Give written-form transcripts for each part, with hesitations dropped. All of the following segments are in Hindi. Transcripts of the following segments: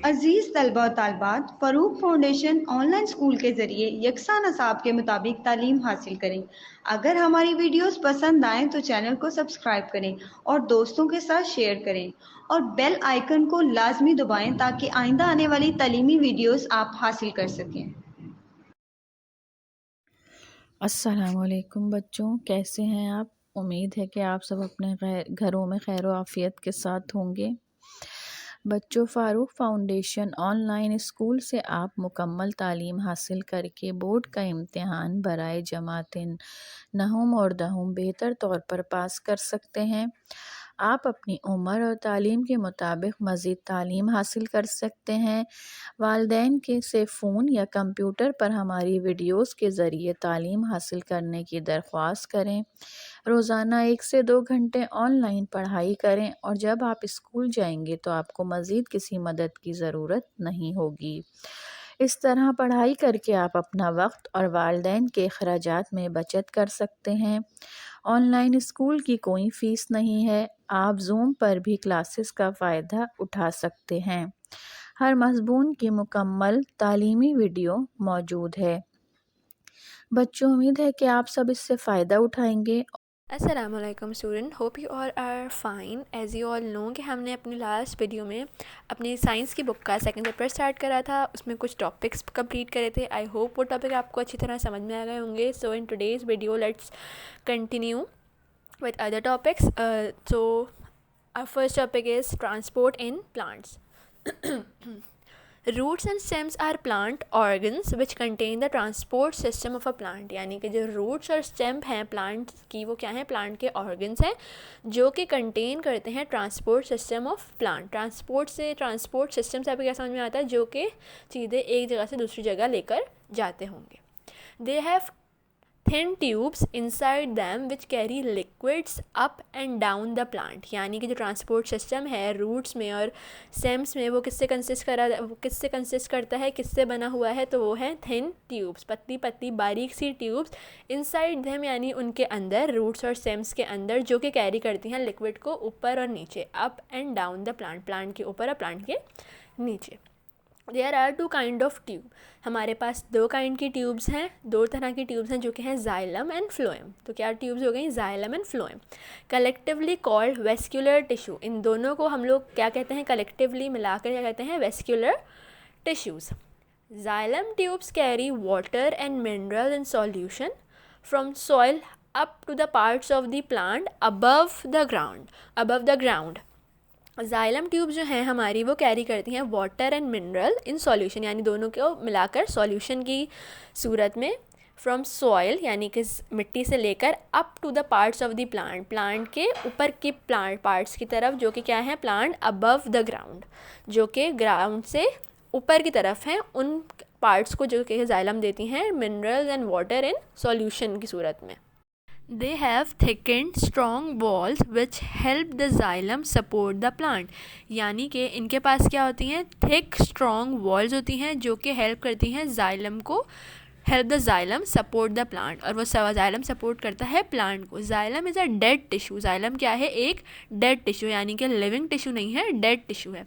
अजीज़ तलबा और तालबात, फ़रूक फाउंडेशन ऑनलाइन स्कूल के ज़रिए यकसा नसाब के मुताबिक तालीम हासिल करें। अगर हमारी वीडियोस पसंद आएँ तो चैनल को सब्सक्राइब करें और दोस्तों के साथ शेयर करें और बेल आइकन को लाजमी दबाएं ताकि आइंदा आने वाली तालीमी वीडियोस आप हासिल कर सकें। अस्सलामुअलैकुम बच्चों, कैसे हैं आप। उम्मीद है कि आप सब अपने घरों में खैर व आफियत के साथ होंगे। बच्चों, फ़ारूक फाउंडेशन ऑनलाइन स्कूल से आप मुकम्मल तालीम हासिल करके बोर्ड का इम्तिहान बराए जमातिन नहुम और दहुम बेहतर तौर पर पास कर सकते हैं। आप अपनी उम्र और तालीम के मुताबिक मज़ीद तालीम हासिल कर सकते हैं। वालिदैन के से फ़ोन या कंप्यूटर पर हमारी वीडियोस के ज़रिए तालीम हासिल करने की दरख्वास्त करें। रोज़ाना 1 से 2 घंटे ऑनलाइन पढ़ाई करें और जब आप स्कूल जाएंगे तो आपको मज़ीद किसी मदद की ज़रूरत नहीं होगी। इस तरह पढ़ाई करके आप अपना वक्त और वालिदैन के अखराजात में बचत कर सकते हैं। ऑनलाइन स्कूल की कोई फ़ीस नहीं है। आप ज़ूम पर भी क्लासेस का फ़ायदा उठा सकते हैं। हर मज़मून की मुकम्मल तालीमी वीडियो मौजूद है। बच्चों, उम्मीद है कि आप सब इससे फ़ायदा उठाएंगे। अस्सलामुअलैकुम student, hope you all are fine. As you all know कि हमने अपनी लास्ट वीडियो में अपनी साइंस की बुक का सेकंड पेपर स्टार्ट करा था, उसमें कुछ टॉपिक्स कंप्लीट करे थे। आई होप वो टॉपिक आपको अच्छी तरह समझ में आ गए होंगे। So in today's video let's continue with other topics. So our first topic is transport in plants. Roots and stems are plant organs which contain the transport system of a plant. यानी कि जो roots और stem हैं plant की, वो क्या हैं? plant के organs हैं जो कि contain करते हैं transport system of plant. transport system से आपको क्या समझ में आता है? जो कि चीज़ें एक जगह से दूसरी जगह लेकर जाते होंगे. They have thin tubes inside them which carry liquids up and down the plant. यानी कि जो ट्रांसपोर्ट सिस्टम है रूट्स में और स्टेम्स में वो किससे कंसिस्ट करता है, किससे बना हुआ है? तो वो है थिन ट्यूब्स, पतली पतली बारीक सी ट्यूब्स इनसाइड देम, यानी उनके अंदर, रूट्स और स्टेम्स के अंदर, जो कि कैरी करती हैं लिक्विड को ऊपर और नीचे, up and down the plant, plant के ऊपर और प्लांट के नीचे. There are 2 kind of tube. हमारे पास 2 काइंड की ट्यूब्स हैं, 2 तरह की ट्यूब्स हैं जो कि हैं जाइलम एंड फ्लोएम. तो क्या ट्यूब्स हो गई? Xylem and phloem. Collectively called vascular tissue. इन दोनों को हम लोग क्या कहते हैं? कलेक्टिवली मिलाकर क्या कहते हैं? Vascular tissues. Xylem tubes carry water and mineral in solution from soil up to the parts of the plant above the ground. Xylem tube जो हैं हमारी, वो कैरी करती हैं water and mineral in solution, यानी दोनों को मिलाकर सॉल्यूशन की सूरत में, फ्रॉम सॉइल यानी कि मिट्टी से लेकर up to the parts of the plant, plant के ऊपर की प्लांट पार्ट्स की तरफ, जो कि क्या है? प्लांट अबव द ग्राउंड, जो कि ग्राउंड से ऊपर की तरफ हैं, उन पार्ट्स को जो कि जाइलम देती हैं minerals and water in solution की सूरत में. They have thickened strong walls which help the xylem support the plant. यानी कि इनके पास क्या होती हैं? थिक स्ट्रॉन्ग वॉल्स होती हैं जो कि हेल्प करती हैं जाइलम को, help the xylem support the plant, और वो जाइलम सपोर्ट करता है प्लांट को. Xylem is a dead tissue. Xylem क्या है? एक डेड टिश्यू, यानी कि लिविंग टिश्यू नहीं है, डेड टिश्यू है.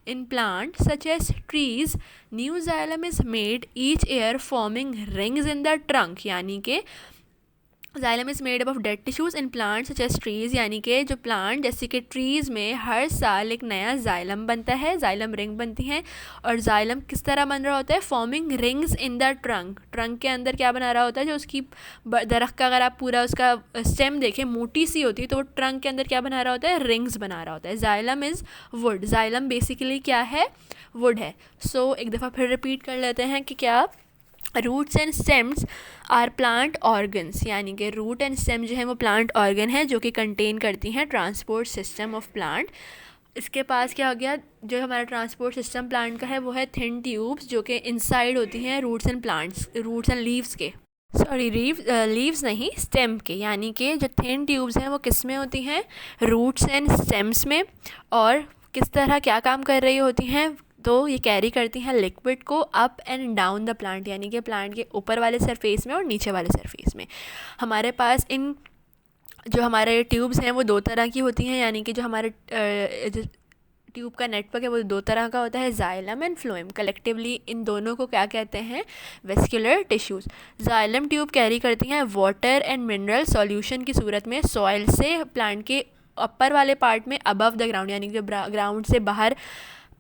In plants such as trees, new xylem is made each year forming rings in the trunk. यानी कि xylem is made up of dead tissues in plant such as trees. यानी कि जो प्लांट जैसे कि ट्रीज़ में हर साल एक नया जाइलम बनता है, जाइलम रिंग बनती हैं. और जाइलम किस तरह बन रहा होता है? Forming rings in the trunk. Trunk के अंदर क्या बना रहा होता है? जो उसकी दरख्त का अगर आप पूरा उसका स्टेम देखें, मोटी सी होती है, तो वो ट्रंक के अंदर क्या बना रहा होता है? रिंग्स बना रहा होता है. Xylem is would. Xylem basically क्या है? वुड है. सो एक दफ़ा फिर रिपीट कर लेते हैं कि क्या roots and stems are plant organs. यानी कि रूट एंड स्टेम जो है वो प्लांट ऑर्गन है जो कि कंटेन करती हैं ट्रांसपोर्ट सिस्टम ऑफ प्लांट. इसके पास क्या हो गया? जो हमारा ट्रांसपोर्ट सिस्टम प्लांट का है वो है थिन ट्यूब्स जो कि इनसाइड होती हैं रूट्स एंड लीव्स के. सॉरी, लीव्स नहीं, स्टेम के. यानी कि जो थिन ट्यूब्स हैं वो किस में होती हैं? रूट्स एंड स्टेम्स में. और किस तरह क्या काम कर रही होती हैं? तो ये कैरी करती हैं लिक्विड को up and down the plant, यानी कि प्लांट के ऊपर वाले सरफेस में और नीचे वाले सरफेस में. हमारे पास जो हमारे ट्यूब्स हैं वो 2 तरह की होती हैं. यानी कि जो हमारे ट्यूब का नेटवर्क है वो दो तरह का होता है, जाइलम एंड फ्लोएम। कलेक्टिवली इन दोनों को क्या कहते हैं? Vascular tissues. Xylem tube carry करती हैं वाटर एंड मिनरल सॉल्यूशन की सूरत में सॉइल से प्लांट के अपर वाले पार्ट में अबव द ग्राउंड, यानी कि ग्राउंड से बाहर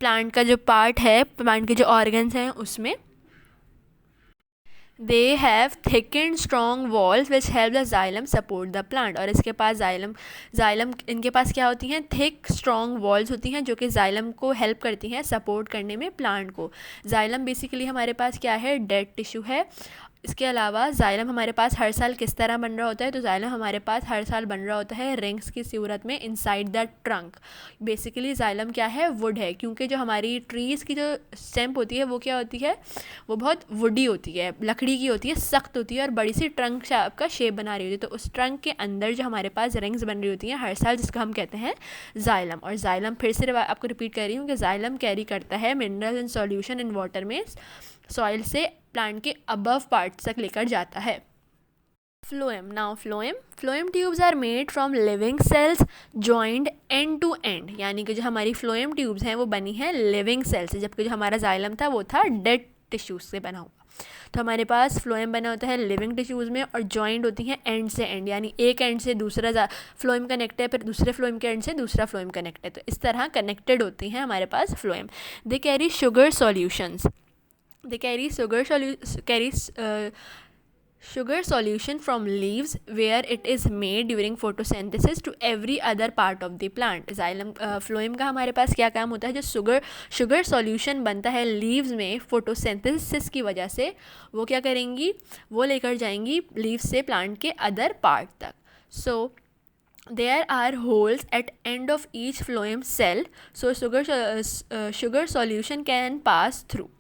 प्लांट का जो पार्ट है, प्लांट के जो ऑर्गन्स हैं उसमें। They have thick and strong walls which help the xylem support the plant. और इसके पास जाइलम इनके पास क्या होती हैं? थिक स्ट्रॉन्ग वॉल्स होती हैं जो कि जाइलम को हेल्प करती हैं सपोर्ट करने में प्लांट को। जाइलम बेसिकली हमारे पास क्या है? डेड टिश्यू है। इसके अलावा जाइलम हमारे पास हर साल किस तरह बन रहा होता है? तो जाइलम हमारे पास हर साल बन रहा होता है रिंग्स की सूरत में inside the trunk. Basically xylem क्या है? वुड है, क्योंकि जो हमारी ट्रीज़ की जो स्टेम होती है वो क्या होती है? वो बहुत वुडी होती है, लकड़ी की होती है, सख्त होती है और बड़ी सी ट्रंक का शेप बना रही होती है। तो उस ट्रंक के अंदर जो हमारे पास रिंग्स बन रही होती हैं हर साल, जिसको हम कहते हैं जाइलम। और जाइलम फिर से आपको रिपीट कर रही हूँ कि जाइलम कैरी करता है mineral and solution in water में सॉइल से प्लांट के अबव पार्ट्स तक लेकर जाता है। Phloem. Now phloem tubes are made from living cells joined end to end, यानी कि जो हमारी फ्लोएम ट्यूब्स हैं वो बनी हैं लिविंग सेल से, जबकि जो हमारा जाइलम था वो था डेड टिश्यूज से बना हुआ। तो हमारे पास फ्लोएम बना होता है लिविंग टिश्यूज़ में और जॉइंट होती हैं एंड से एंड, यानी एक एंड से दूसरा फ्लोएम कनेक्ट है, फिर दूसरे फ्लोएम के एंड से दूसरा फ्लोएम कनेक्ट है। तो इस तरह कनेक्टेड होती हैं हमारे पास phloem. They carry sugar solutions. They carry sugar solution from leaves where it is made during photosynthesis to every other part of the plant. Xylem phloem का हमारे पास क्या काम होता है? जो sugar solution बनता है leaves में photosynthesis की वजह से, वो क्या करेंगी? वो लेकर जाएंगी leaves से plant के other part तक। So there are holes at end of each phloem cell, so sugar solution can pass through।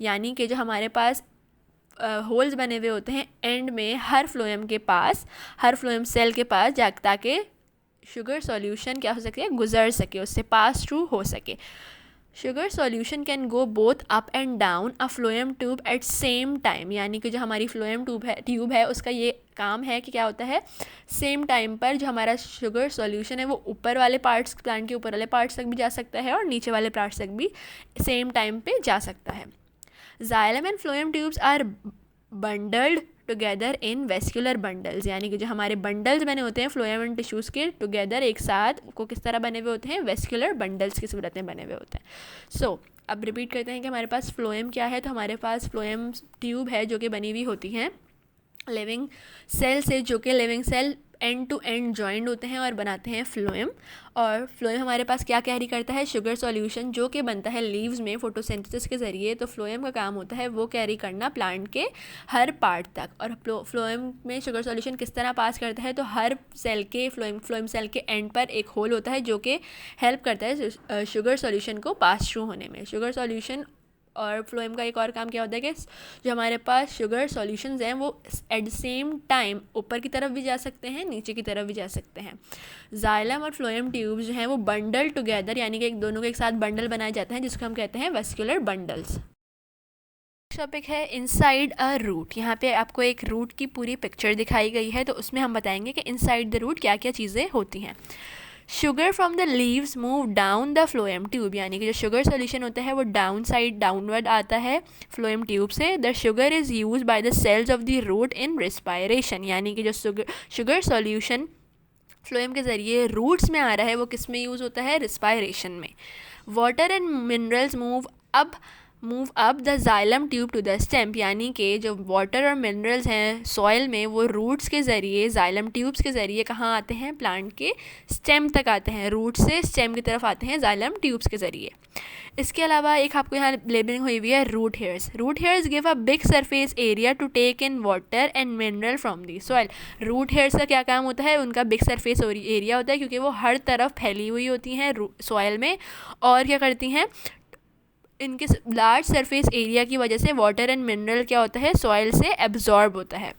यानी कि जो हमारे पास होल्स बने हुए होते हैं एंड में हर फ्लोएम सेल के पास ताकि शुगर सॉल्यूशन क्या हो सके? गुजर सके, उससे पास थ्रू हो सके। Sugar solution can go both up and down a phloem tube at same time, यानी कि जो हमारी फ्लोएम ट्यूब है उसका ये काम है कि क्या होता है? सेम टाइम पर जो हमारा शुगर सॉल्यूशन है वो ऊपर वाले पार्ट्स, प्लांट के ऊपर वाले पार्ट्स तक भी जा सकता है और नीचे वाले पार्ट्स तक भी सेम टाइम पे जा सकता है। Xylem and phloem tubes are bundled together in vascular bundles, यानी कि जो हमारे बंडल्स बने होते हैं फ्लोएम एंड टिश्यूज़ के टुगेदर एक साथ को किस तरह बने हुए होते हैं? वेस्कुलर बंडल्स की सूरत में बने हुए होते हैं। सो अब रिपीट करते हैं कि हमारे पास फ्लोएम क्या है। तो हमारे पास फ्लोएम ट्यूब है जो कि बनी हुई होती हैं लिविंग सेल से, जो कि living cell end to end joint होते हैं और बनाते हैं फ्लोएम। और फ्लोएम हमारे पास क्या कैरी करता है? शुगर सॉल्यूशन जो कि बनता है लीव्स में फोटोसिंथेसिस के ज़रिए। तो फ्लोएम का काम होता है वो कैरी करना प्लांट के हर पार्ट तक। और फ्लोएम में शुगर सॉल्यूशन किस तरह पास करता है? तो हर सेल के फ्लोएम सेल के एंड पर एक होल होता है जो कि हेल्प करता है शुगर सॉल्यूशन को पास थ्रू होने में। शुगर सॉल्यूशन और फ्लोएम का एक और काम क्या होता है कि जो हमारे पास शुगर सॉल्यूशंस हैं वो एट द सेम टाइम ऊपर की तरफ भी जा सकते हैं, नीचे की तरफ भी जा सकते हैं। जाइलम और फ्लोएम ट्यूब्स जो हैं वो बंडल टुगेदर, यानी कि दोनों के एक साथ बंडल बनाए जाते हैं जिसको हम कहते हैं वेस्कुलर बंडल्स। टॉपिक है इनसाइड अ रूट। यहाँ पे आपको एक रूट की पूरी पिक्चर दिखाई गई है, तो उसमें हम बताएंगे कि इनसाइड द रूट क्या क्या चीज़ें होती हैं। Sugar from the leaves move down the phloem tube, यानी कि जो शुगर सोल्यूशन होता है वो डाउनवर्ड आता है फ्लोएम ट्यूब से। The sugar is use by the cells of the root in respiration, यानी कि जो शुगर सोल्यूशन फ्लोएम के ज़रिए रूट्स में आ रहा है वो किस में यूज़ होता है? रिस्पायरेशन में। Water and minerals move up the xylem tube to the stem, यानी कि जो वाटर और मिनरल्स हैं सॉइल में वो रूट्स के ज़रिए, जाइलम ट्यूब्स के ज़रिए कहाँ आते हैं? प्लांट के स्टेम तक आते हैं। रूट से स्टेम की तरफ आते हैं जाइलम ट्यूब्स के ज़रिए। इसके अलावा एक आपको यहाँ लेबलिंग हुई हुई है root hairs. Root hairs give a big surface area to take in water and mineral from the soil. Root hairs का क्या काम होता है? उनका बिग सरफेस एरिया होता है क्योंकि वो हर तरफ फैली हुई होती हैं सॉइल में, और क्या करती हैं? इनके लार्ज सरफेस एरिया की वजह से वाटर एंड मिनरल क्या होता है? सॉइल से एब्जॉर्ब होता है।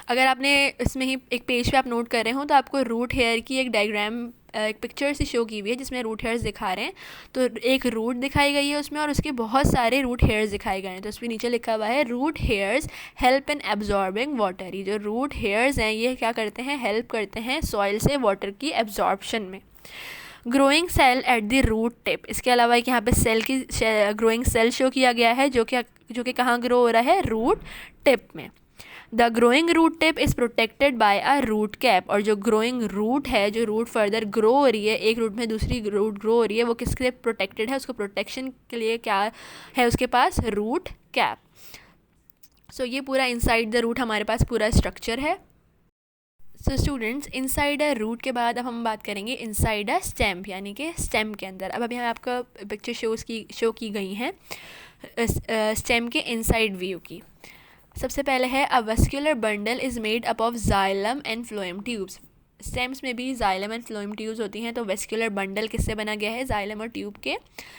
अगर आपने इसमें ही एक पेज पे आप नोट कर रहे हो तो आपको रूट हेयर की एक डायग्राम, एक पिक्चर से शो की हुई है जिसमें रूट हेयर्स दिखा रहे हैं। तो एक रूट दिखाई गई है उसमें और उसके बहुत सारे रूट हेयर्स दिखाए गए हैं। तो उसमें नीचे लिखा हुआ है root hairs help in absorbing water. ये जो रूट हेयर्स हैं ये क्या करते हैं? हेल्प करते हैं सॉइल से वाटर की एब्जॉर्प्शन में। Growing cell at the root tip. इसके अलावा एक यहाँ पे सेल की ग्रोइंग सेल शो किया गया है जो कि कहाँ ग्रो हो रहा है, रूट टिप में। The growing root tip is protected by a root cap. और जो ग्रोइंग रूट है, जो रूट फर्दर ग्रो हो रही है, एक रूट में दूसरी रूट ग्रो हो रही है, वो किसके प्रोटेक्टेड है, उसको प्रोटेक्शन के लिए क्या है उसके पास, रूट कैप। सो ये पूरा इनसाइड द रूट हमारे पास पूरा स्ट्रक्चर है। So students, inside a root के बाद अब हम बात करेंगे इनसाइड अ स्टेम, यानी कि स्टेम के अंदर। अब यहाँ आपका पिक्चर शो की गई हैं स्टेम के इनसाइड व्यू की। सबसे पहले है a vascular bundle is made up of xylem and phloem tubes. Stems में भी जाइलम एंड फ्लोएम ट्यूब्स होती हैं, तो वेस्क्यूलर बंडल किससे बना गया है, जाइलम और ट्यूब के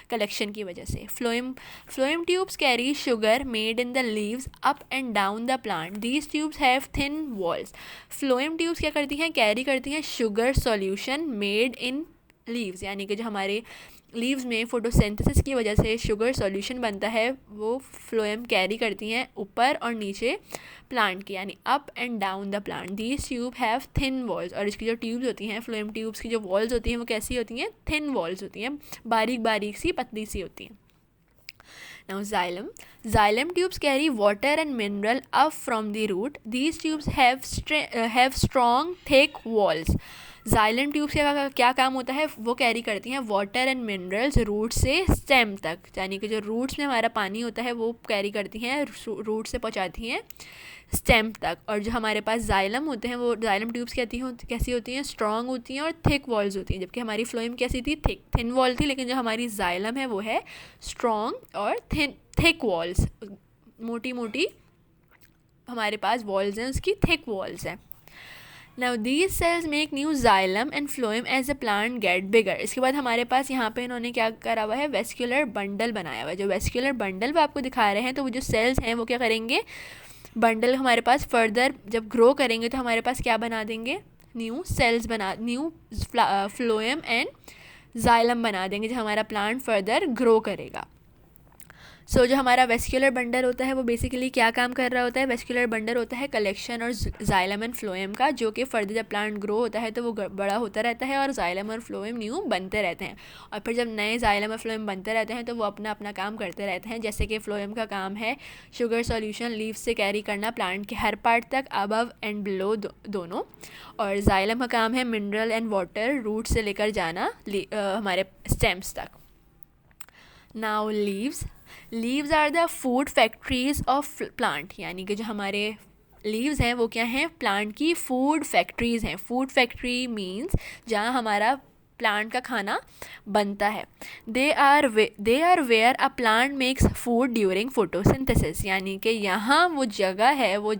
कलेक्शन की वजह से। Phloem tubes carry sugar made in the leaves up and down the plant. These tubes have thin walls. Phloem tubes क्या करती हैं, कैरी करती हैं sugar solution made in leaves, यानी कि जो हमारे लीव्स में फोटोसिंथेसिस की वजह से शुगर सॉल्यूशन बनता है, वो फ्लोएम कैरी करती हैं ऊपर और नीचे प्लांट की, यानी up and down the plant. These tube have thin walls. और इसकी जो ट्यूब्स होती हैं, फ्लोएम ट्यूब्स की जो वॉल्स होती हैं, वो कैसी होती हैं, थिन वॉल्स होती हैं, बारीक बारीक सी पतली सी होती हैं। Now xylem tubes carry water and mineral up from the root. These tubes have strong thick walls. Xylem tubes का क्या काम होता है, वो कैरी करती हैं वाटर एंड मिनरल्स रूट से स्टेम तक, यानी कि जो रूट्स में हमारा पानी होता है वो कैरी करती हैं, रूट से पहुंचाती हैं स्टेम तक। और जो हमारे पास जाइलम होते हैं, वो जाइलम ट्यूब्स कैसी होती हैं, स्ट्रॉन्ग होती हैं और थिक वॉल्स होती हैं, जबकि हमारी फ्लोएम कैसी थी, थिन वॉल थी। लेकिन जो हमारी जाइलम है वो है स्ट्रॉन्ग और थिक वॉल्स, मोटी मोटी हमारे पास वॉल्स हैं, उसकी थिक वॉल्स हैं। Now these cells make new xylem and phloem as the plant get bigger. इसके बाद हमारे पास यहाँ पे इन्होंने क्या करा हुआ है, वेस्क्यूलर बंडल बनाया हुआ है। जो वेस्क्यूलर बंडल वो आपको दिखा रहे हैं, तो वो जो सेल्स हैं वो क्या करेंगे, बंडल हमारे पास फर्दर जब ग्रो करेंगे तो हमारे पास क्या बना देंगे, न्यू फ्लोएम एंड जाइलम बना देंगे, जो हमारा प्लांट फर्दर ग्रो करेगा। सो जो हमारा वेस्क्यूलर बंडल होता है वो बेसिकली क्या काम कर रहा होता है, वेस्क्यूलर बंडल होता है कलेक्शन और जाइलम एंड फ्लोएम का, जो कि फर्दर जब प्लांट ग्रो होता है तो वो बड़ा होता रहता है और जाइलम और फ्लोएम न्यू बनते रहते हैं। और फिर जब नए जाइलम और फ्लोएम बनते रहते हैं तो वो अपना अपना काम करते रहते हैं। जैसे कि फ्लोएम का काम है शुगर सॉल्यूशन लीव्स से कैरी करना प्लांट के हर पार्ट तक, अबव एंड बिलो दोनों। और जाइलम का काम है मिनरल एंड वाटर रूट से लेकर जाना हमारे स्टेम्स तक। Now leaves are the food factories of plant, यानी कि जो हमारे लीव्स हैं वो क्या हैं, प्लांट की फूड फैक्ट्रीज़ हैं। फूड फैक्ट्री मीन्स जहाँ हमारा प्लांट का खाना बनता है। They are where a plant makes food during photosynthesis, यानी कि यहाँ वो जगह है, वो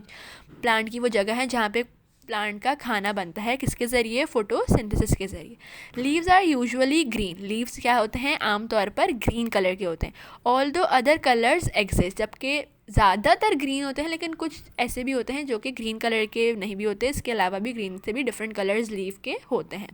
प्लांट की वो जगह है जहाँ पे प्लांट का खाना बनता है, किसके ज़रिए, फोटोसिंथेसिस के ज़रिए। Leaves are usually green. Leaves क्या होते हैं, आमतौर पर ग्रीन कलर के होते हैं। ऑल्दो अदर कलर्स एग्जिस्ट, जबकि ज़्यादातर ग्रीन होते हैं, लेकिन कुछ ऐसे भी होते हैं जो कि ग्रीन कलर के नहीं भी होते। इसके अलावा भी ग्रीन से भी डिफरेंट कलर्स लीव के होते हैं।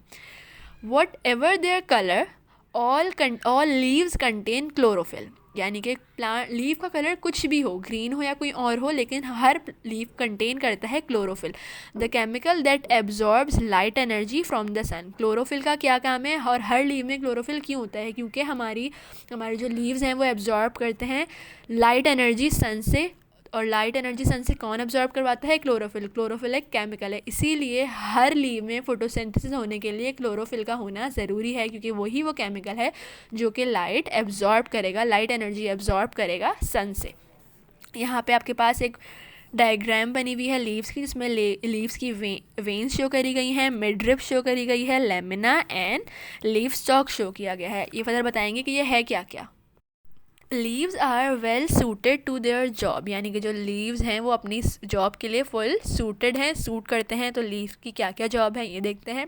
What ever their colour all leaves contain chlorophyll, यानी कि प्लांट लीव का कलर कुछ भी हो, ग्रीन हो या कोई और हो, लेकिन हर लीव कंटेन करता है chlorophyll, the chemical that absorbs light energy from the sun. Chlorophyll का क्या काम है और हर लीव में क्लोरोफिल क्यों होता है, क्योंकि हमारे जो लीव्स हैं वो एब्जॉर्ब करते हैं लाइट एनर्जी सन से, और लाइट एनर्जी सन से कौन एब्जॉर्ब करवाता है, क्लोरोफिल। क्लोरोफिल एक केमिकल है, इसीलिए हर लीव में फोटोसिंथेसिस होने के लिए क्लोरोफिल का होना ज़रूरी है, क्योंकि वही वो केमिकल है जो कि लाइट एब्जॉर्ब करेगा, लाइट एनर्जी एब्जॉर्ब करेगा सन से। यहाँ पे आपके पास एक डायग्राम बनी हुई है लीव्स की, जिसमें लीव्स की वेन्स शो करी गई हैं, मिडरिप शो करी गई है, lamina and leave stock show किया गया है। ये फर्दर बताएंगे कि ये है क्या क्या। Leaves are well suited to their job, यानी कि जो लीव्स हैं वो अपनी जॉब के लिए फुल सूटेड हैं, सूट करते हैं। तो लीव की क्या क्या जॉब है ये देखते हैं।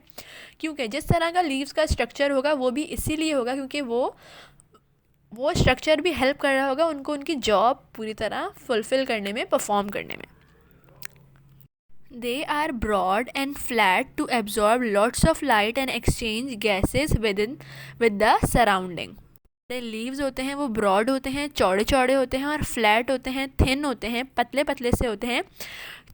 क्योंकि जिस तरह का लीव्स का स्ट्रक्चर होगा वो भी इसीलिए होगा क्योंकि वो स्ट्रक्चर भी हेल्प कर रहा होगा उनको उनकी जॉब पूरी तरह फुलफ़िल करने में, परफॉर्म करने में। They are broad and flat to absorb lots of light and exchange gases with the surrounding. Leaves होते हैं वो ब्रॉड होते हैं, चौड़े चौड़े होते हैं और फ्लैट होते हैं, थिन होते हैं, पतले पतले से होते हैं,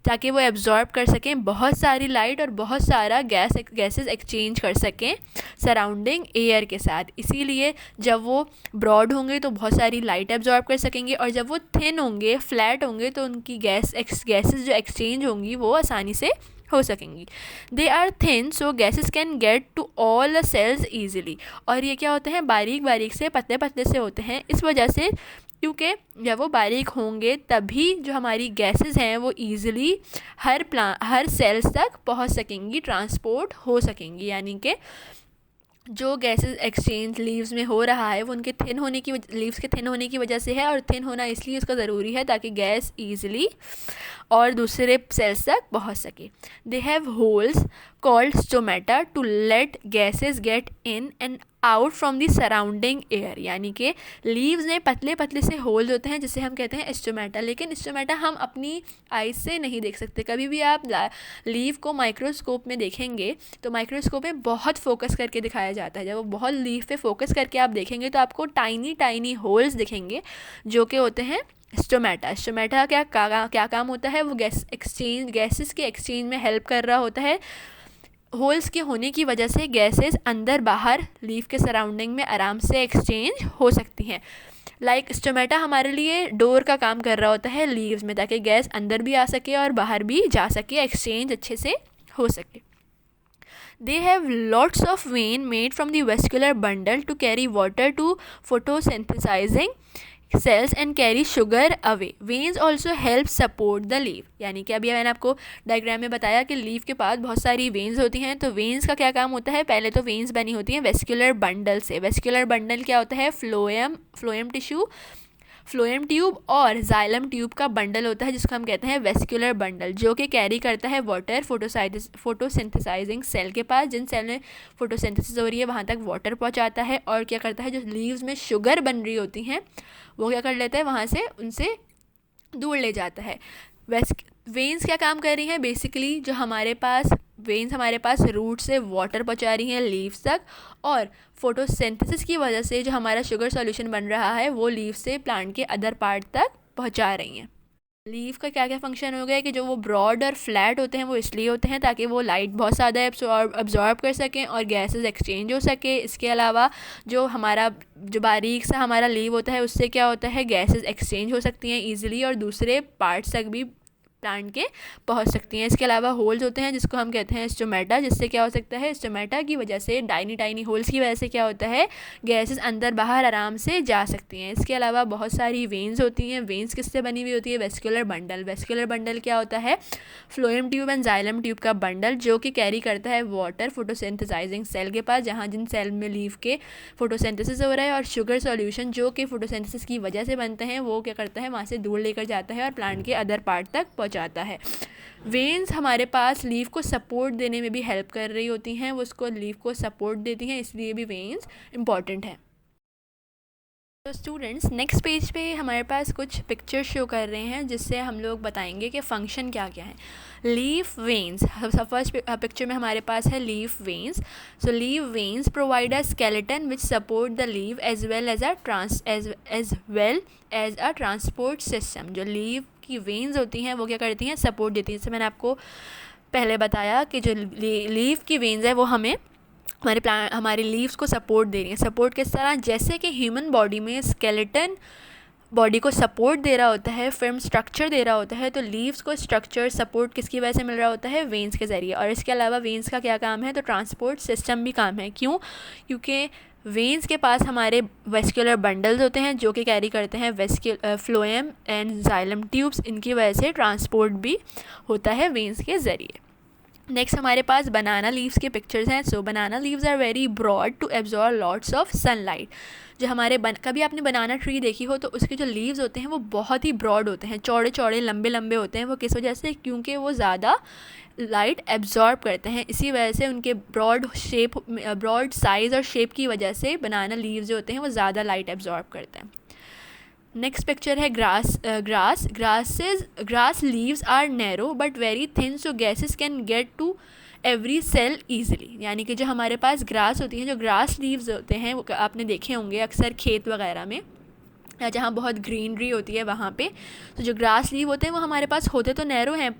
ताकि वो एब्जॉर्ब कर सकें बहुत सारी लाइट और बहुत सारा गैसेस एक्सचेंज कर सकें सराउंडिंग एयर के साथ। इसीलिए जब वो ब्रॉड होंगे तो बहुत सारी लाइट एब्जॉर्ब कर सकेंगे, और जब वो थिन होंगे, फ्लैट होंगे, तो उनकी गैसेस जो एक्सचेंज होंगी वो आसानी से हो सकेंगी। They are thin so gases can get to all the cells easily. और ये क्या होते हैं, बारीक बारीक से, पतले पतले से होते हैं, इस वजह से, क्योंकि जब वो बारीक होंगे तभी जो हमारी गैसेस हैं वो ईजिली हर सेल्स तक पहुंच सकेंगी, ट्रांसपोर्ट हो सकेंगी। यानी कि जो गैसेस एक्सचेंज लीव्स में हो रहा है वो उनके थिन होने की लीव्स के थिन होने की वजह से है, और थिन होना इसलिए उसका ज़रूरी है ताकि गैस ईजिली और दूसरे सेल्स तक पहुंच सके। They have holes called stomata to let gases get in and out from the surrounding air. यानी कि लीव्स में पतले पतले से होल्स होते हैं जिसे हम कहते हैं स्टोमेटा, लेकिन स्टोमेटा हम अपनी आइज से नहीं देख सकते। कभी भी आप लीव को माइक्रोस्कोप में देखेंगे तो माइक्रोस्कोप में बहुत फोकस करके दिखाया जाता है। जब वो बहुत लीव पे फोकस करके आप देखेंगे तो आपको टाइनी टाइनी होल्स दिखेंगे जो कि होते हैं स्टोमेटा। स्टोमेटा क्या काम होता है, वो गैसेस के एक्सचेंज में हेल्प कर रहा होता है। होल्स के होने की वजह से गैसेस अंदर बाहर लीफ के सराउंडिंग में आराम से एक्सचेंज हो सकती हैं। स्टोमेटा हमारे लिए डोर का काम कर रहा होता है लीव्स में, ताकि गैस अंदर भी आ सके और बाहर भी जा सके, एक्सचेंज अच्छे से हो सके। They have lots of vein made from the vascular bundle to carry water to photosynthesizing cells and carry sugar away. Veins also help support the leaf. यानी कि अभी मैंने आपको डायग्राम में बताया कि लीफ के पास बहुत सारी वेन्स होती हैं। तो वेन्स का क्या काम होता है, पहले तो वेन्स बनी होती हैं वेस्कुलर बंडल से। वेस्कुलर बंडल क्या होता है, फ्लोएम ट्यूब और जाइलम ट्यूब का बंडल होता है जिसको हम कहते हैं वेस्कुलर बंडल, जो कि कैरी करता है वाटर फोटोसिंथेसाइजिंग सेल के पास। जिन सेल में फोटोसिंथेसिस हो रही है वहाँ तक वाटर पहुँचाता है, और क्या करता है, जो लीव्स में शुगर बन रही होती हैं वो क्या कर लेता है, वहाँ से उनसे दूर ले जाता है। वेन्स क्या काम कर रही हैं, बेसिकली जो वेन्स हमारे पास रूट से वाटर पहुंचा रही हैं लीव्स तक, और फोटोसिंथेसिस की वजह से जो हमारा शुगर सॉल्यूशन बन रहा है वो लीव से प्लांट के अदर पार्ट तक पहुंचा रही हैं। लीव का क्या क्या फंक्शन हो गया कि जो वो ब्रॉड और फ्लैट होते हैं वो इसलिए होते हैं ताकि वो लाइट बहुत ज़्यादा अब्जॉर्ब कर सकें और गैसेस एक्सचेंज हो सके। इसके अलावा जो बारीक सा हमारा लीव होता है उससे क्या होता है, गैसेस एक्सचेंज हो सकती हैं ईजिली और दूसरे पार्ट्स तक भी प्लांट के पहुंच सकती हैं। इसके अलावा होल्स होते हैं जिसको हम कहते हैं स्टोमेटा, जिससे क्या हो सकता है, स्टोमेटा की वजह से टाइनी होल्स की वजह से क्या होता है, गैसेस अंदर बाहर आराम से जा सकती हैं। इसके अलावा बहुत सारी वेन्स होती हैं। वेन्स किससे बनी हुई होती है, वेस्कुलर बंडल क्या होता है, phloem tube and xylem tube का बंडल, जो कि कैरी करता है वाटर फोटोसिंथेसाइजिंग सेल के पास, जहाँ जिन सेल में लीव के फोटोसिंथेसिस हो रहा है, और शुगर सॉल्यूशन जो कि फोटोसिंथेसिस की वजह से बनते हैं वो क्या करता है, वहाँ से दूर लेकर जाता है और प्लांट के अदर पार्ट तक जाता है। वेन्स हमारे पास लीफ को सपोर्ट देने में भी हेल्प कर रही होती हैं, वो उसको लीफ को सपोर्ट देती हैं, इसलिए भी वेन्स इम्पॉर्टेंट है। तो स्टूडेंट्स, नेक्स्ट पेज पे हमारे पास कुछ पिक्चर शो कर रहे हैं जिससे हम लोग बताएंगे कि फंक्शन क्या क्या है। लीफ वेन्स, फर्स्ट पिक्चर में हमारे पास है leaf veins. So leaf veins provide a skeleton which support the leave as well as a transport system. जो लीव की वेन्स होती हैं वो क्या करती हैं, सपोर्ट देती हैं। जैसे मैंने आपको पहले बताया कि जो लीफ की वेन्स है वो हमें हमारे लीव्स को सपोर्ट दे रही हैं। सपोर्ट किस तरह, जैसे कि ह्यूमन बॉडी में स्केलेटन बॉडी को सपोर्ट दे रहा होता है, फिल्म स्ट्रक्चर दे रहा होता है, तो लीव्स को स्ट्रक्चर सपोर्ट किसकी वजह से मिल रहा होता है, वेन्स के ज़रिए। और इसके अलावा वेन्स का क्या काम है, तो ट्रांसपोर्ट सिस्टम भी काम है। क्यों, क्योंकि वेन्स के पास हमारे वेस्कुलर बंडल्स होते हैं जो कि कैरी करते हैं फ्लोएम एंड जाइलम ट्यूब्स, इनकी वजह से ट्रांसपोर्ट भी होता है वेन्स के ज़रिए। नेक्स्ट हमारे पास बनाना लीव्स के पिक्चर्स हैं। So banana leaves are very broad to absorb lots of sunlight. जो हमारे कभी आपने बनाना ट्री देखी हो तो उसके जो लीव्स होते हैं वो बहुत ही ब्रॉड होते हैं, चौड़े चौड़े लंबे लंबे होते हैं। वो किस वजह से, क्योंकि वो ज़्यादा लाइट एब्जॉर्ब करते हैं, इसी वजह से उनके ब्रॉड साइज़ और शेप की वजह से बनाना लीव्स जो होते हैं वो ज़्यादा लाइट एब्जॉर्ब करते हैं। नेक्स्ट पिक्चर है grass leaves are narrow but very thin so gases can get to every cell easily. यानी कि जो हमारे पास ग्रास होती हैं, जो ग्रास लीव्स होते हैं वो आपने देखे होंगे अक्सर खेत वगैरह में, या जहाँ बहुत ग्रीनरी होती है वहाँ पे। तो जो ग्रास लीव होते हैं वो हमारे पास होते तो नैरो हैं,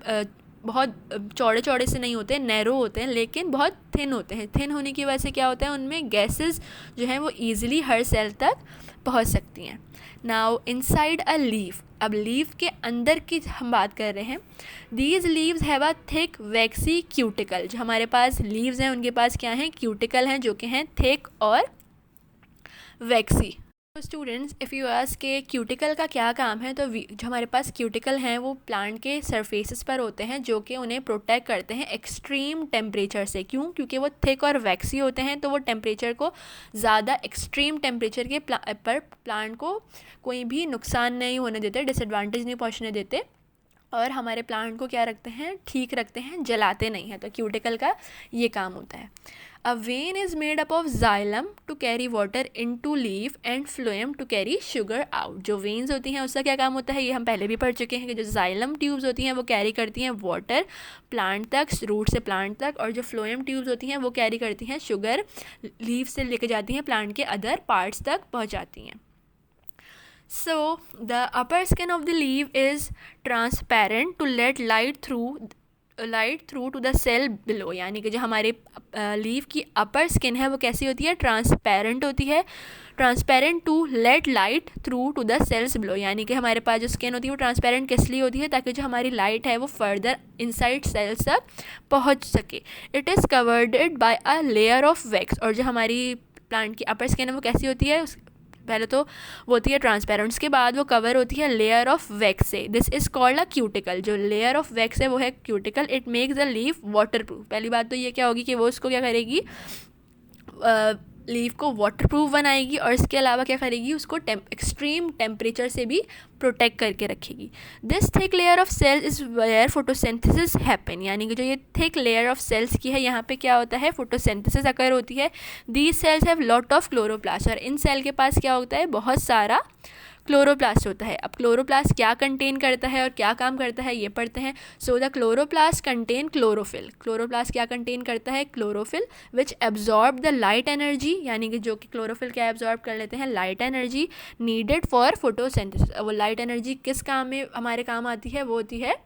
बहुत चौड़े चौड़े से नहीं होते, नैरो होते हैं, लेकिन बहुत थिन होते हैं। थिन होने की वजह से क्या होता है, उनमें गैसेस जो हैं वो ईज़िली हर सेल तक पहुँच सकती हैं। नाउ इनसाइड अ लीफ, अब लीफ के अंदर की हम बात कर रहे हैं। These leaves have a thick vaccine cuticle, जो हमारे पास लीव्स हैं उनके पास क्या हैं, क्यूटिकल हैं, जो कि हैं थिक और वैक्सी। तो स्टूडेंट्स, इफ़ यू आस्क के क्यूटिकल का क्या काम है, तो जो हमारे पास क्यूटिकल हैं वो प्लांट के सरफेसेस पर होते हैं, जो कि उन्हें प्रोटेक्ट करते हैं एक्सट्रीम टेम्परेचर से। क्यों? क्योंकि वो थिक और वैक्सी होते हैं, तो वो टेम्परेचर को ज़्यादा एक्सट्रीम टेम्परेचर के पर प्लांट को कोई भी नुकसान नहीं होने देते, डिसएडवांटेज नहीं पहुँचने देते, और हमारे प्लांट को क्या रखते हैं, ठीक रखते हैं, जलाते नहीं हैं। तो क्यूटिकल का ये काम होता है। A vein is made up of xylem to carry water into leaf and phloem to carry sugar out. जो वेन्स होती हैं उसका क्या काम होता है, ये हम पहले भी पढ़ चुके हैं कि जो जाइलम ट्यूब्स होती हैं वो कैरी करती हैं वाटर प्लांट तक, रूट से प्लांट तक, और जो फ्लोएम ट्यूब्स होती हैं वो कैरी करती हैं शुगर, लीफ से लेके जाती हैं प्लांट के अदर पार्ट्स तक पहुँचाती हैं। So the upper skin of the leaf is transparent to let light through to the cell below, यानी कि जो हमारे लीफ की अपर स्किन है वो कैसी होती है, ट्रांसपेरेंट होती है। Transparent to let light through to the cells below, यानी कि हमारे पास जो स्किन होती है वो ट्रांसपेरेंट किस लिए होती है, ताकि जो हमारी लाइट है वो फर्दर इनसाइड सेल्स तक पहुंच सके। It is covered by a layer of wax, और जो हमारी प्लांट की अपर स्किन है वो कैसी होती है, पहले तो वो होती है ट्रांसपेरेंट, उसके बाद वो कवर होती है लेयर ऑफ वैक्स से। This is called a cuticle. जो लेयर ऑफ वैक्स है वो है cuticle. It makes the leaf water proof. पहली बात तो ये क्या होगी कि वो उसको क्या करेगी, लीफ को वाटर प्रूफ बनाएगी, और इसके अलावा क्या करेगी, उसको एक्सट्रीम टेम्परेचर से भी प्रोटेक्ट करके रखेगी। This thick layer of cells is where photosynthesis happen, यानी कि जो ये थिक लेयर ऑफ सेल्स की है यहाँ पे क्या होता है, फोटोसिंथेसिस अकर होती है। These cells have lot of chloroplast, और इन सेल के पास क्या होता है, बहुत सारा क्लोरोप्लास्ट होता है। अब क्लोरोप्लास्ट क्या कंटेन करता है और क्या काम करता है ये पढ़ते हैं। So the chloroplast contain chlorophyll. Chloroplast क्या कंटेन करता है, chlorophyll, which absorb the light energy, यानी कि जो कि क्लोरोफिल क्या एब्जॉर्ब कर लेते हैं, light energy needed for photosynthesis. वो लाइट एनर्जी किस काम में हमारे काम आती है, वो होती है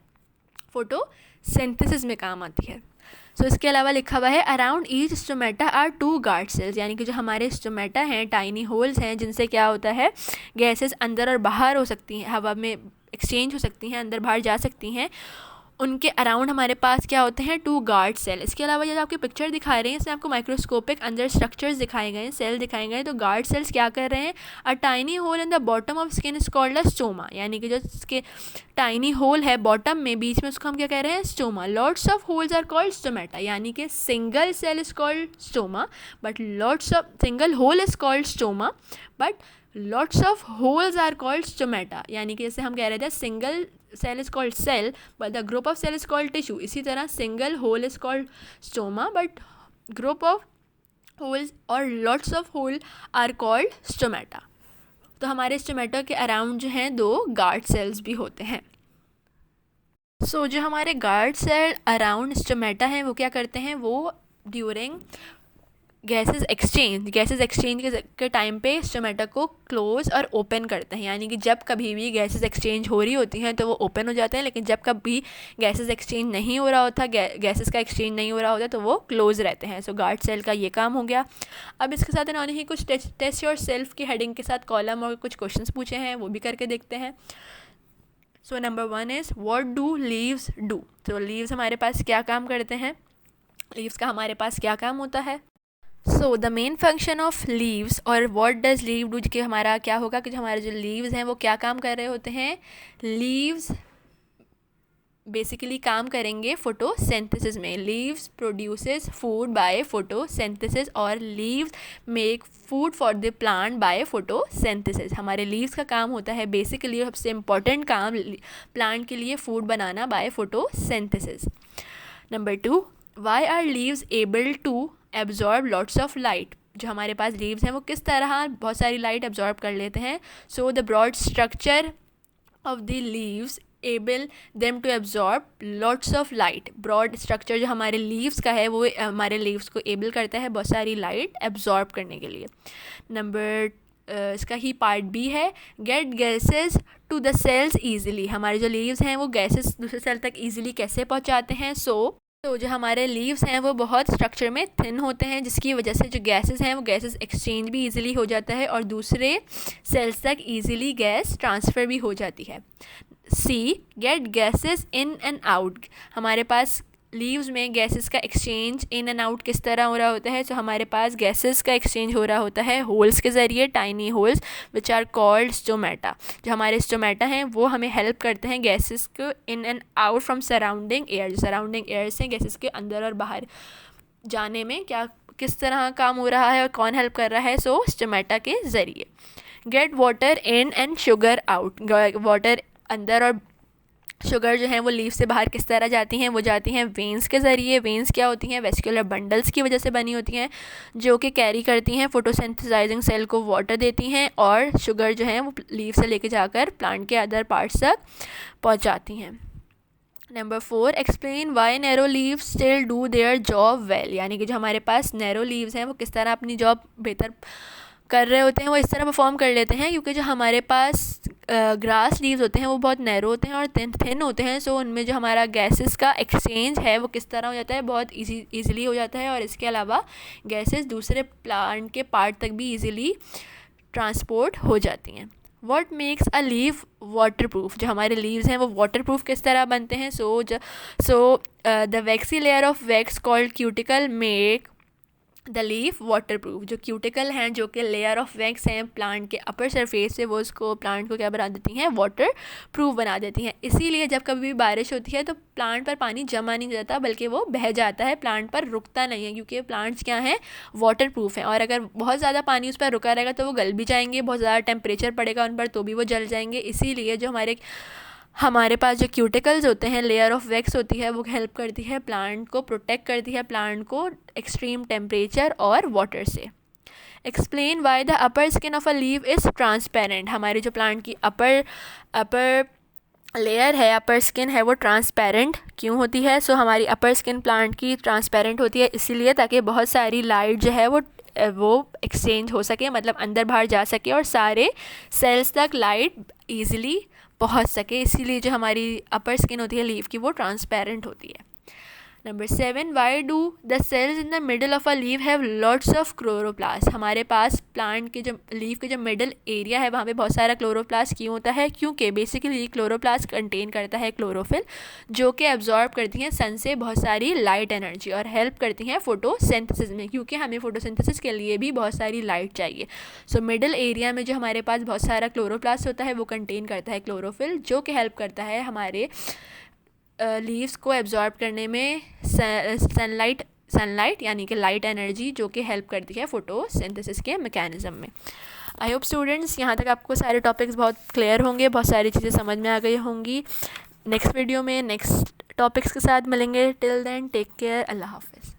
फोटोसिंथेसिस में काम आती है। सो इसके अलावा लिखा हुआ है around each stomata are 2 guard cells, यानी कि जो हमारे स्टोमेटा हैं टाइनी होल्स हैं, जिनसे क्या होता है, गैसेस अंदर और बाहर हो सकती हैं, हवा में एक्सचेंज हो सकती हैं, अंदर बाहर जा सकती हैं। उनके अराउंड हमारे पास क्या होते हैं, 2 गार्ड सेल। इसके अलावा जो आपकी पिक्चर दिखा रहे हैं इसमें आपको माइक्रोस्कोपिक अंदर स्ट्रक्चर्स दिखाए गए हैं, सेल दिखाए गए हैं। तो गार्ड सेल्स क्या कर रहे हैं, a tiny hole in the bottom of skin is called a stoma, यानी कि जो इसके टाइनी होल है बॉटम में, बीच में, उसको हम क्या कह रहे हैं, stoma. Lots of holes are called stomata, यानी कि single cell is called stoma, but lots of single hole is called stoma, but lots of holes are called stomata, यानी कि जैसे हम कह रहे थे single cell is called cell but the group of cell is called tissue, इसी तरह single hole is called stoma but group of holes और lots of hole are called stomata. तो हमारे स्टोमेटा के अराउंड जो हैं 2 गार्ड सेल्स भी होते हैं। सो जो हमारे गार्ड सेल अराउंड स्टोमेटा हैं वो क्या करते हैं, वो ड्यूरिंग गैसेस एक्सचेंज के टाइम पे स्टोमेटा को क्लोज और ओपन करते हैं, यानी कि जब कभी भी गैसेस एक्सचेंज हो रही होती हैं तो वो ओपन हो जाते हैं, लेकिन जब कभी गैसेस एक्सचेंज नहीं हो रहा होता, गैसेस का एक्सचेंज नहीं हो रहा होता, तो वो क्लोज रहते हैं। सो गार्ड सेल का ये काम हो गया। अब इसके साथ इन्होंने ही कुछ टेस्ट योर सेल्फ की हेडिंग के साथ कॉलम और कुछ क्वेश्चंस पूछे हैं, वो भी करके देखते हैं। So number 1 is what do leaves do. तो लीव्स हमारे पास क्या काम करते हैं, लीव्स का हमारे पास क्या काम होता है। So the main function of leaves और व्हाट डज लीव डू, कि हमारा क्या होगा कि जो हमारे जो लीव्स हैं वो क्या काम कर रहे होते हैं, लीव्स बेसिकली काम करेंगे फोटोसिंथेसिस में। Leaves produces food by photosynthesis और leaves make food for the plant by photosynthesis. हमारे लीव्स का काम होता है बेसिकली सबसे इम्पॉर्टेंट काम प्लांट के लिए फूड बनाना by photosynthesis. Number 2, why are leaves able to absorb lots of light. जो हमारे पास लीव्स हैं वो किस तरह बहुत सारी लाइट एब्जॉर्ब कर लेते हैं। So the broad structure of the leaves able them to absorb lots of light. Broad structure जो हमारे लीव्स का है वो हमारे लीव्स को एबल करता है बहुत सारी लाइट एब्जॉर्ब करने के लिए। नंबर इसका ही पार्ट बी है, get gases to the cells easily. हमारे जो लीव्स हैं वो गैसेस दूसरे सेल तक ईजिली कैसे पहुंचाते हैं। तो जो हमारे लीव्स हैं वो बहुत स्ट्रक्चर में थिन होते हैं, जिसकी वजह से जो गैसेस हैं वो गैसेस एक्सचेंज भी ईजिली हो जाता है और दूसरे सेल्स तक ईजिली गैस ट्रांसफ़र भी हो जाती है। See, get gases in and out. हमारे पास लीव्स में गैसेस का एक्सचेंज इन एंड आउट किस तरह हो रहा होता है। तो हमारे पास गैसेस का एक्सचेंज हो रहा होता है होल्स के ज़रिए, tiny holes which are called stomata. जो हमारे स्टोमेटा हैं वो हमें हेल्प करते हैं गैसेस को इन and out from surrounding air. Surrounding air से गैसेस के अंदर और बाहर जाने में क्या किस तरह काम हो रहा है और कौन हेल्प कर रहा है। स्टोमेटा के ज़रिए। Get water in and sugar out. Water अंदर और शुगर जो है वो लीव से बाहर किस तरह जाती हैं, वो जाती हैं वेंस के ज़रिए। वेंस क्या होती हैं, वेस्कुलर बंडल्स की वजह से बनी होती हैं जो कि कैरी करती हैं फोटोसिंथेसाइजिंग सेल को वाटर देती हैं और शुगर जो है वो लीव से लेके जाकर प्लांट के अदर पार्ट्स तक पहुंचाती हैं। Number 4, explain why narrow leaves still do their job well. यानी कि जो हमारे पास नैरो लीव्स हैं वो किस तरह अपनी जॉब बेहतर कर रहे होते हैं, वो इस तरह परफॉर्म कर लेते हैं क्योंकि जो हमारे पास ग्रास लीव्स होते हैं वो बहुत नैरो होते हैं और थिन होते हैं। उनमें जो हमारा गैसेस का एक्सचेंज है वो किस तरह हो जाता है, बहुत ईजीली हो जाता है और इसके अलावा गैसेस दूसरे प्लांट के पार्ट तक भी ईजीली ट्रांसपोर्ट हो जाती हैं। What makes a leaf waterproof? जो हमारे लीव्स हैं वो waterproof किस तरह बनते हैं। The waxy layer of wax called cuticle make the leaf waterproof. जो क्यूटिकल हैं जो कि लेयर ऑफ वैक्स हैं प्लांट के अपर सरफेस से, वो उसको प्लांट को क्या बना देती हैं, वाटर प्रूफ बना देती हैं। इसीलिए जब कभी भी बारिश होती है तो प्लांट पर पानी जमा नहीं जाता बल्कि वो बह जाता है, प्लांट पर रुकता नहीं है क्योंकि प्लांट्स क्या हैं, वाटर प्रूफ हैं। और अगर बहुत ज़्यादा पानी उस पर रुका रहेगा तो वो गल भी जाएंगे, बहुत ज़्यादा टेम्परेचर पड़ेगा उन पर तो भी वो जल जाएंगे। इसीलिए जो हमारे पास जो क्यूटिकल्स होते हैं, लेयर ऑफ वैक्स होती है, वो हेल्प करती है प्लांट को, प्रोटेक्ट करती है प्लांट को एक्सट्रीम टेम्परेचर और वाटर से। Explain why the upper skin of a leave is transparent. हमारी जो प्लांट की अपर लेयर है, अपर स्किन है, वो ट्रांसपेरेंट क्यों होती है। हमारी अपर स्किन प्लांट की ट्रांसपेरेंट होती है इसीलिए ताकि बहुत सारी लाइट जो है वो एक्सचेंज हो सके, मतलब अंदर बाहर जा सके और सारे सेल्स तक लाइट ईजिली पहुंच सके। इसीलिए जो हमारी अपर स्किन होती है लीफ की वो ट्रांसपेरेंट होती है। Number 7, why do the cells in the middle of a leave have lots of chloroplast. हमारे पास प्लांट के जो लीफ के जो मिडल एरिया है वहाँ पे बहुत सारा क्लोरोप्लास्ट क्यों होता है, क्योंकि बेसिकली क्लोरोप्लास्ट कंटेन करता है क्लोरोफिल जो कि एब्जॉर्ब करती हैं सन से बहुत सारी लाइट एनर्जी और हेल्प करती हैं फोटोसिंथेसिस में, क्योंकि हमें फोटोसिंथेसिस के लिए भी बहुत सारी लाइट चाहिए। मिडल एरिया में जो हमारे पास बहुत सारा क्लोरोप्लास्ट होता है वो कंटेन करता है क्लोरोफिल जो कि हेल्प करता है हमारे लीव्स को एब्जॉर्ब करने में सनलाइट यानी कि लाइट एनर्जी जो कि हेल्प करती है फोटोसिंथेसिस के मैकेनिज़्म में। आई होप स्टूडेंट्स यहाँ तक आपको सारे टॉपिक्स बहुत क्लियर होंगे, बहुत सारी चीज़ें समझ में आ गई होंगी। नेक्स्ट वीडियो में नेक्स्ट टॉपिक्स के साथ मिलेंगे। टिल देन टेक केयर, अल्लाह हाफ़िज़।